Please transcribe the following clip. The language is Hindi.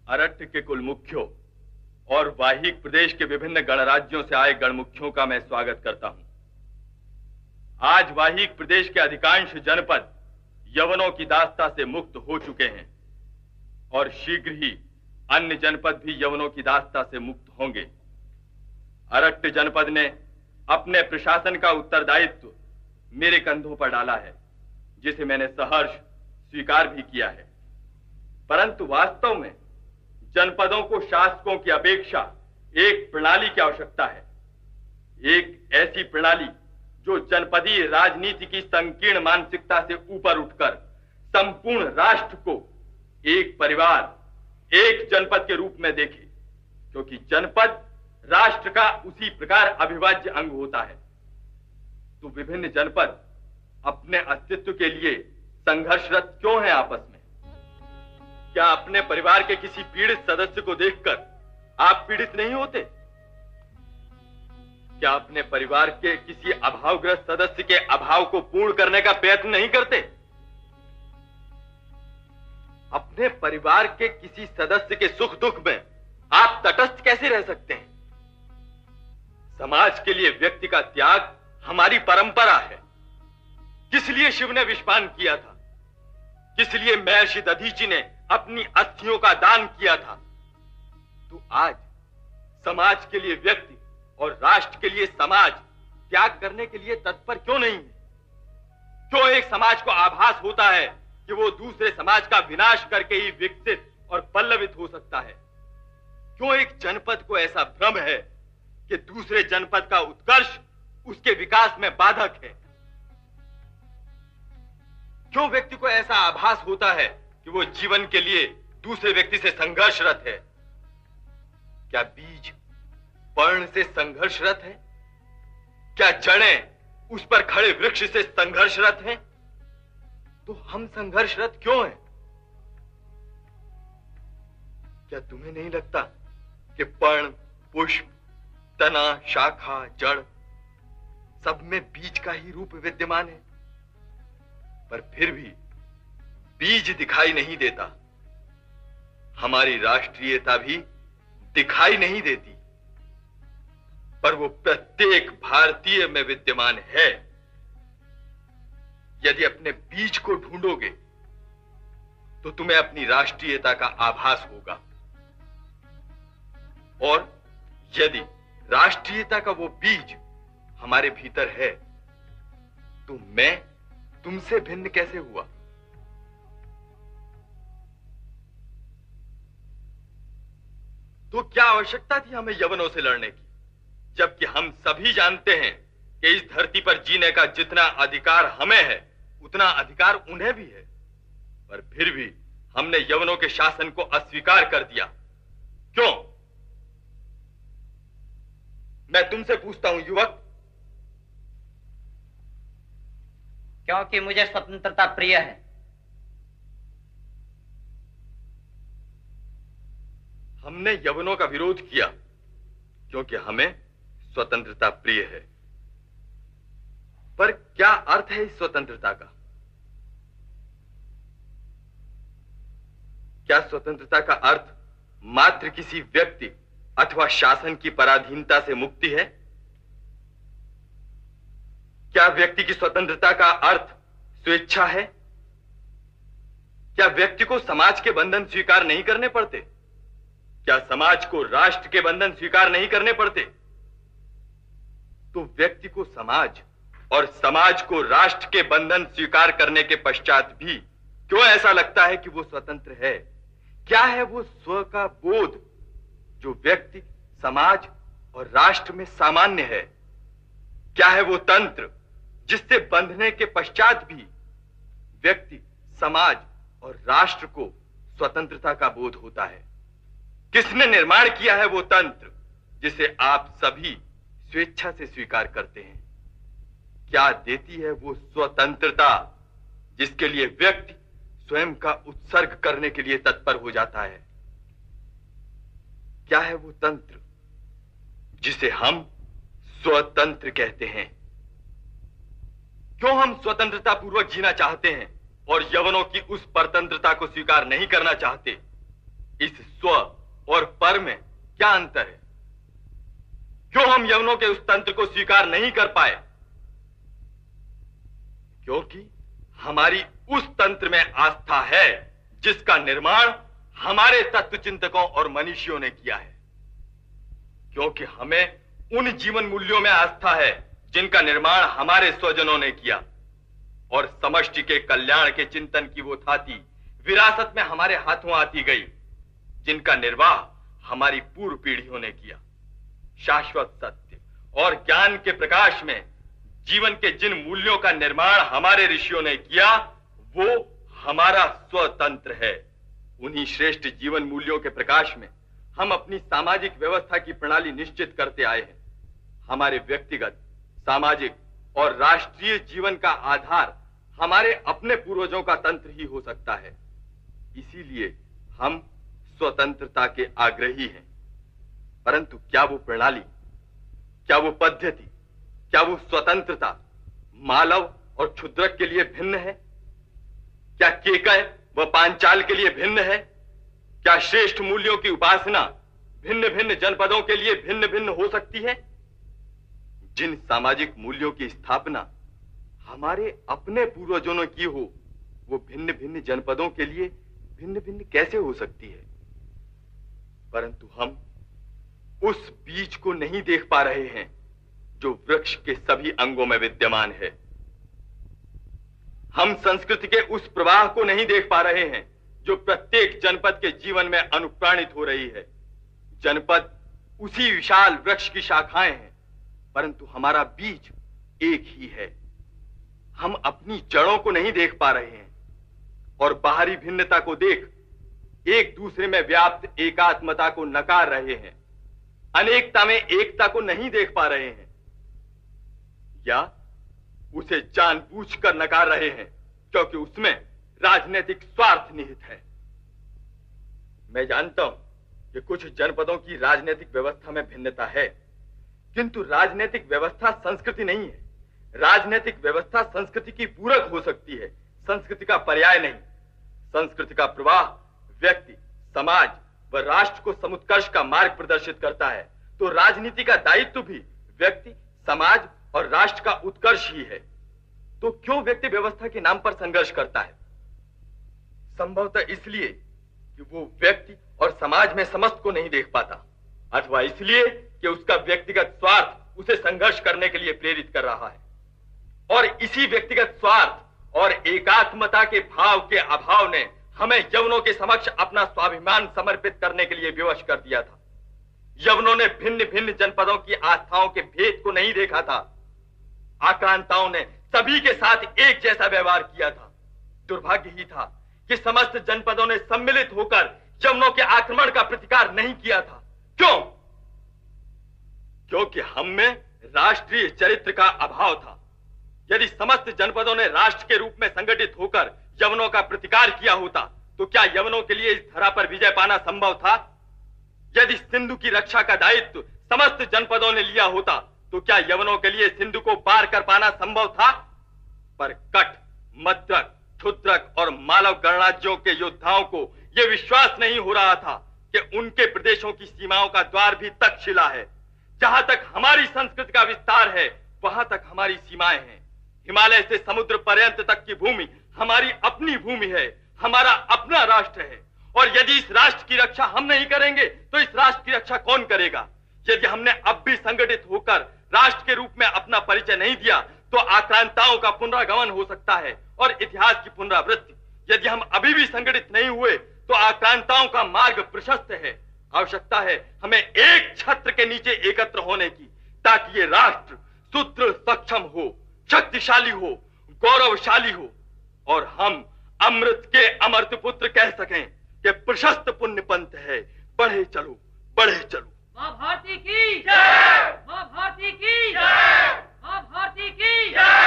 अरट्ट के कुल मुख्यों और वाहिक प्रदेश के विभिन्न गणराज्यों से आए गणमुख्यों का मैं स्वागत करता हूं। आज वाहिक प्रदेश के अधिकांश जनपद यवनों की दास्ता से मुक्त हो चुके हैं और शीघ्र ही अन्य जनपद भी यवनों की दास्ता से मुक्त होंगे। अरट्ट जनपद ने अपने प्रशासन का उत्तरदायित्व मेरे कंधों पर डाला है, जिसे मैंने सहर्ष स्वीकार भी किया है। परंतु वास्तव में जनपदों को शासकों की अपेक्षा एक प्रणाली की आवश्यकता है, एक ऐसी प्रणाली जो जनपदीय राजनीति की संकीर्ण मानसिकता से ऊपर उठकर संपूर्ण राष्ट्र को एक परिवार, एक जनपद के रूप में देखे, क्योंकि जनपद राष्ट्र का उसी प्रकार अविभाज्य अंग होता है। तो विभिन्न जनपद अपने अस्तित्व के लिए संघर्षरत क्यों हैं आपस में? क्या अपने परिवार के किसी पीड़ित सदस्य को देखकर आप पीड़ित नहीं होते? क्या अपने परिवार के किसी अभावग्रस्त सदस्य के अभाव को पूर्ण करने का प्रयत्न नहीं करते? अपने परिवार के किसी सदस्य के सुख दुख में आप तटस्थ कैसे रह सकते हैं? समाज के लिए व्यक्ति का त्याग हमारी परंपरा है। किस लिए शिव ने विषपान किया था? किस लिए महर्षि दधीचि ने अपनी अस्थियों का दान किया था? तो आज समाज के लिए व्यक्ति और राष्ट्र के लिए समाज त्याग करने के लिए तत्पर क्यों नहीं है? क्यों एक समाज को आभास होता है कि वो दूसरे समाज का विनाश करके ही विकसित और पल्लवित हो सकता है? क्यों एक जनपद को ऐसा भ्रम है कि दूसरे जनपद का उत्कर्ष उसके विकास में बाधक है? क्यों व्यक्ति को ऐसा आभास होता है कि वो जीवन के लिए दूसरे व्यक्ति से संघर्षरत है? क्या बीज पर्ण से संघर्षरत है? क्या जड़ें उस पर खड़े वृक्ष से संघर्षरत हैं? तो हम संघर्षरत क्यों हैं? क्या तुम्हें नहीं लगता कि पर्ण, पुष्प, तना, शाखा, जड़ सब में बीज का ही रूप विद्यमान है? पर फिर भी बीज दिखाई नहीं देता। हमारी राष्ट्रीयता भी दिखाई नहीं देती, पर वो प्रत्येक भारतीय में विद्यमान है। यदि अपने बीज को ढूंढोगे तो तुम्हें अपनी राष्ट्रीयता का आभास होगा, और यदि राष्ट्रीयता का वो बीज हमारे भीतर है तो मैं तुमसे भिन्न कैसे हुआ? तो क्या आवश्यकता थी हमें यवनों से लड़ने की, जबकि हम सभी जानते हैं कि इस धरती पर जीने का जितना अधिकार हमें है उतना अधिकार उन्हें भी है। पर फिर भी हमने यवनों के शासन को अस्वीकार कर दिया। क्यों? मैं तुमसे पूछता हूं युवक। क्योंकि मुझे स्वतंत्रता प्रिय है। हमने यवनों का विरोध किया क्योंकि हमें स्वतंत्रता प्रिय है। पर क्या अर्थ है इस स्वतंत्रता का? क्या स्वतंत्रता का अर्थ मात्र किसी व्यक्ति अथवा शासन की पराधीनता से मुक्ति है? क्या व्यक्ति की स्वतंत्रता का अर्थ स्वेच्छा है? क्या व्यक्ति को समाज के बंधन स्वीकार नहीं करने पड़ते? क्या समाज को राष्ट्र के बंधन स्वीकार नहीं करने पड़ते? तो व्यक्ति को समाज और समाज को राष्ट्र के बंधन स्वीकार करने के पश्चात भी क्यों ऐसा लगता है कि वो स्वतंत्र है? क्या है वो स्व का बोध जो व्यक्ति, समाज और राष्ट्र में सामान्य है? क्या है वो तंत्र जिससे बंधने के पश्चात भी व्यक्ति, समाज और राष्ट्र को स्वतंत्रता का बोध होता है? किसने निर्माण किया है वो तंत्र जिसे आप सभी स्वेच्छा से स्वीकार करते हैं? क्या देती है वो स्वतंत्रता जिसके लिए व्यक्ति स्वयं का उत्सर्ग करने के लिए तत्पर हो जाता है? क्या है वो तंत्र जिसे हम स्वतंत्र कहते हैं? क्यों हम स्वतंत्रता पूर्वक जीना चाहते हैं और यवनों की उस परतंत्रता को स्वीकार नहीं करना चाहते? इस स्व और पर में क्या अंतर है? क्यों हम यवनों के उस तंत्र को स्वीकार नहीं कर पाए? क्योंकि हमारी उस तंत्र में आस्था है जिसका निर्माण हमारे तत्वचिंतकों और मनीषियों ने किया है। क्योंकि हमें उन जीवन मूल्यों में आस्था है जिनका निर्माण हमारे स्वजनों ने किया, और समष्टि के कल्याण के चिंतन की वो थाती विरासत में हमारे हाथों आती गई, जिनका निर्वाह हमारी पूर्व पीढ़ियों ने किया। शाश्वत सत्य और ज्ञान के प्रकाश में जीवन के जिन मूल्यों का निर्माण हमारे ऋषियों ने किया, वो हमारा स्वतंत्र है। उन्हीं श्रेष्ठ जीवन मूल्यों के प्रकाश में हम अपनी सामाजिक व्यवस्था की प्रणाली निश्चित करते आए हैं। हमारे व्यक्तिगत, सामाजिक और राष्ट्रीय जीवन का आधार हमारे अपने पूर्वजों का तंत्र ही हो सकता है। इसीलिए हम स्वतंत्रता के आग्रही हैं। परंतु क्या वो प्रणाली, क्या वो पद्धति, क्या वो स्वतंत्रता मालव और क्षुद्रक के लिए भिन्न है? क्या केकय व पांचाल के लिए भिन्न है? क्या श्रेष्ठ मूल्यों की उपासना भिन्न भिन्न जनपदों के लिए भिन्न भिन्न हो सकती है? जिन सामाजिक मूल्यों की स्थापना हमारे अपने पूर्वजों ने की हो, वो भिन्न भिन्न जनपदों के लिए भिन्न भिन्न कैसे हो सकती है? परंतु हम उस बीज को नहीं देख पा रहे हैं जो वृक्ष के सभी अंगों में विद्यमान है। हम संस्कृति के उस प्रवाह को नहीं देख पा रहे हैं जो प्रत्येक जनपद के जीवन में अनुप्राणित हो रही है। जनपद उसी विशाल वृक्ष की शाखाएं हैं, परंतु हमारा बीज एक ही है। हम अपनी जड़ों को नहीं देख पा रहे हैं और बाहरी भिन्नता को देख एक दूसरे में व्याप्त एकात्मता को नकार रहे हैं। अनेकता में एकता को नहीं देख पा रहे हैं, या उसे जानबूझकर नकार रहे हैं क्योंकि उसमें राजनीतिक स्वार्थ निहित है। मैं जानता हूं कि कुछ जनपदों की राजनीतिक व्यवस्था में भिन्नता है, किंतु राजनीतिक व्यवस्था संस्कृति नहीं है। राजनीतिक व्यवस्था संस्कृति की पूरक हो सकती है, संस्कृति का पर्याय नहीं। संस्कृति का प्रवाह व्यक्ति, समाज व राष्ट्र को समुत्कर्ष का मार्ग प्रदर्शित करता है, तो राजनीति का दायित्व भी व्यक्ति, समाज और राष्ट्र का उत्कर्ष ही है। तो क्यों व्यक्ति व्यवस्था के नाम पर संघर्ष करता है? संभवतः इसलिए कि वो व्यक्ति और समाज में समस्त को नहीं देख पाता, अथवा इसलिए कि उसका व्यक्तिगत स्वार्थ उसे संघर्ष करने के लिए प्रेरित कर रहा है। और इसी व्यक्तिगत स्वार्थ और एकात्मता के भाव के अभाव ने हमें यवनों के समक्ष अपना स्वाभिमान समर्पित करने के लिए विवश कर दिया था। यवनों ने भिन्न भिन्न जनपदों की आस्थाओं के भेद को नहीं देखा था। आक्रांताओं ने सभी के साथ एक जैसा व्यवहार किया था। दुर्भाग्य ही था कि समस्त जनपदों ने सम्मिलित होकर यवनों के आक्रमण का प्रतिकार नहीं किया था। क्यों? क्योंकि हम में राष्ट्रीय चरित्र का अभाव था। यदि समस्त जनपदों ने राष्ट्र के रूप में संगठित होकर यवनों का प्रतिकार किया होता, तो क्या यवनों के लिए इस धरा पर विजय पाना संभव था? यदि सिंधु की रक्षा का दायित्व समस्त जनपदों ने लिया होता, तो क्या यवनों के लिए सिंधु को पार कर पाना संभव था? पर कट, मद्रक, क्षुद्रक और मालव गणराज्यों के योद्धाओं को यह विश्वास नहीं हो रहा था कि उनके प्रदेशों की सीमाओं का द्वार भी तक्षशिला है। जहां तक हमारी संस्कृति का विस्तार है, वहां तक हमारी सीमाएं हैं। हिमालय से समुद्र पर्यंत तक की भूमि हमारी अपनी भूमि है, हमारा अपना राष्ट्र है। और यदि इस राष्ट्र की रक्षा हम नहीं करेंगे, तो इस राष्ट्र की रक्षा कौन करेगा? यदि हमने अब भी संगठित होकर राष्ट्र के रूप में अपना परिचय नहीं दिया, तो आक्रांताओं का पुनरागमन हो सकता है और इतिहास की पुनरावृत्ति। यदि हम अभी भी संगठित नहीं हुए, तो आक्रांताओं का मार्ग प्रशस्त है। आवश्यकता है हमें एक छत्र के नीचे एकत्र होने की, ताकि ये राष्ट्र सुदृढ़, सक्षम हो, शक्तिशाली हो, गौरवशाली हो, और हम अमृत के अमर्त पुत्र कह सकें कि प्रशस्त पुण्य पंथ है। बढ़े चलो, बढ़े चलो। मां भारती की जय, मां भारती की जय, मां भारती की जय।